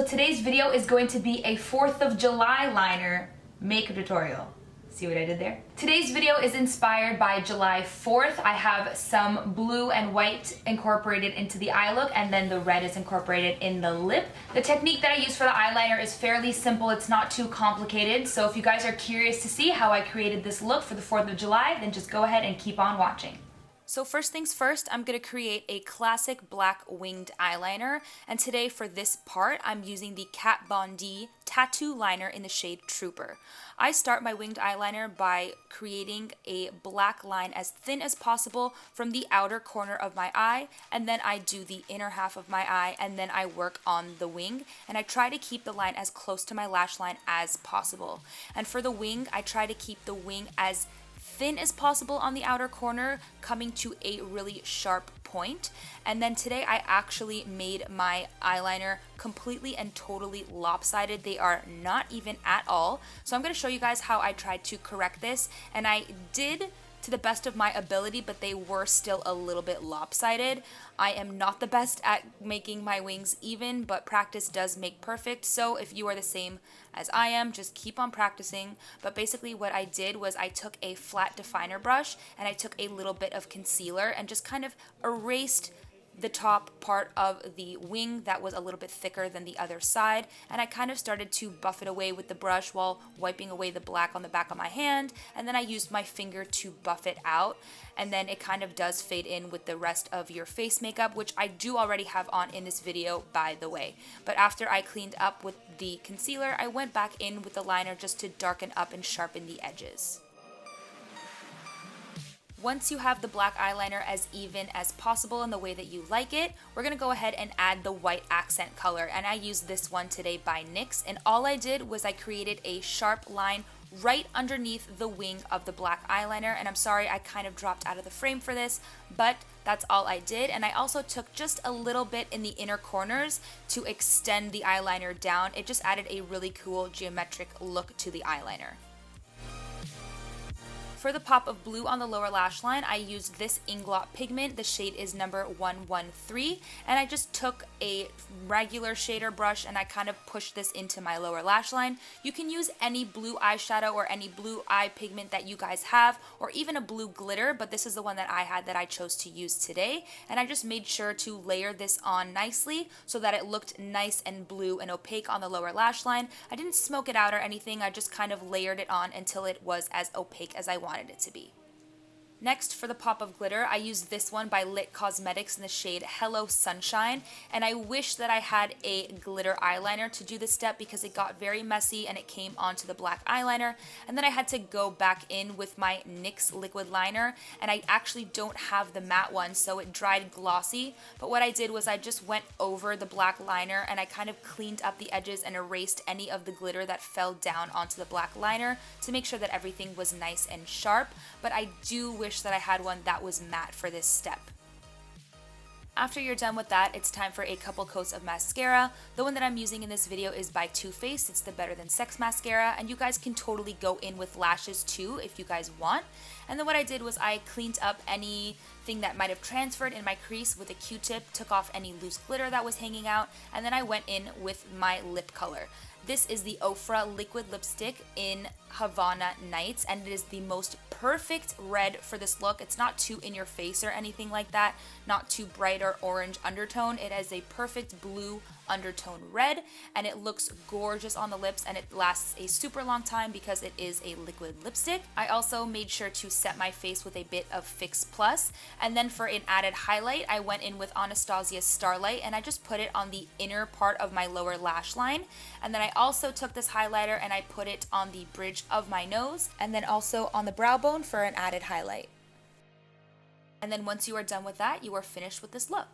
So today's video is going to be a 4th of July liner makeup tutorial. See what I did there? Today's video is inspired by July 4th. I have some blue and white incorporated into the eye look, and then the red is incorporated in the lip. The technique that I use for the eyeliner is fairly simple. It's not too complicated. So if you guys are curious to see how I created this look for the 4th of July, then just go ahead and keep on watching. So first things first, I'm going to create a classic black winged eyeliner, and today for this part, I'm using the Kat Von D Tattoo Liner in the shade Trooper. I start my winged eyeliner by creating a black line as thin as possible from the outer corner of my eye, and then I do the inner half of my eye, and then I work on the wing, and I try to keep the line as close to my lash line as possible. And for the wing, I try to keep the wing as thin as possible on the outer corner, coming to a really sharp point. And then today I actually made my eyeliner completely and totally lopsided. They are not even at all. So I'm going to show you guys how I tried to correct this, and I did to the best of my ability, but they were still a little bit lopsided. I am not the best at making my wings even, but practice does make perfect. So if you are the same as I am, just keep on practicing. But basically what I did was I took a flat definer brush and I took a little bit of concealer and just kind of erased the top part of the wing that was a little bit thicker than the other side, and I kind of started to buff it away with the brush while wiping away the black on the back of my hand, and then I used my finger to buff it out, and then it kind of does fade in with the rest of your face makeup, which I do already have on in this video, by the way. But after I cleaned up with the concealer, I went back in with the liner just to darken up and sharpen the edges. Once you have the black eyeliner as even as possible in the way that you like it, we're going to go ahead and add the white accent color, and I used this one today by NYX, and all I did was I created a sharp line right underneath the wing of the black eyeliner, and I'm sorry I kind of dropped out of the frame for this, but that's all I did. And I also took just a little bit in the inner corners to extend the eyeliner down. It just added a really cool geometric look to the eyeliner. For the pop of blue on the lower lash line, I used this Inglot pigment. The shade is number 113, and I just took a regular shader brush and I kind of pushed this into my lower lash line. You can use any blue eyeshadow or any blue eye pigment that you guys have, or even a blue glitter, but this is the one that I had that I chose to use today, and I just made sure to layer this on nicely so that it looked nice and blue and opaque on the lower lash line. I didn't smoke it out or anything, I just kind of layered it on until it was as opaque as I wanted it to be. Next, for the pop of glitter, I used this one by Lit Cosmetics in the shade Hello Sunshine, and I wish that I had a glitter eyeliner to do this step because it got very messy and it came onto the black eyeliner, and then I had to go back in with my NYX liquid liner, and I actually don't have the matte one, so it dried glossy, but what I did was I just went over the black liner and I kind of cleaned up the edges and erased any of the glitter that fell down onto the black liner to make sure that everything was nice and sharp, but I do wish that I had one that was matte for this step. After you're done with that, it's time for a couple coats of mascara. The one that I'm using in this video is by Too Faced. It's the Better Than Sex mascara, and you guys can totally go in with lashes too if you guys want. And then what I did was I cleaned up anything that might have transferred in my crease with a Q-tip, took off any loose glitter that was hanging out, and then I went in with my lip color. This is the Ofra liquid lipstick in Havanna Nights, and it is the most perfect red for this look. It's not too in your face or anything like that, not too bright or orange undertone. It has a perfect blue undertone red, and it looks gorgeous on the lips, and it lasts a super long time because it is a liquid lipstick. I also made sure to set my face with a bit of Fix Plus, and then for an added highlight, I went in with Anastasia's Starlight, and I just put it on the inner part of my lower lash line, and then I also took this highlighter and I put it on the bridge of my nose, and then also on the brow bone for an added highlight. And then once you are done with that, you are finished with this look.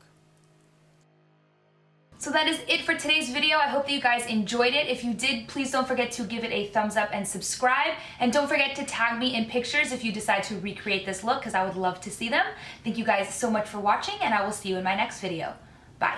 So that is it for today's video. I hope that you guys enjoyed it. If you did, please don't forget to give it a thumbs up and subscribe. And don't forget to tag me in pictures if you decide to recreate this look, because I would love to see them. Thank you guys so much for watching, and I will see you in my next video. Bye.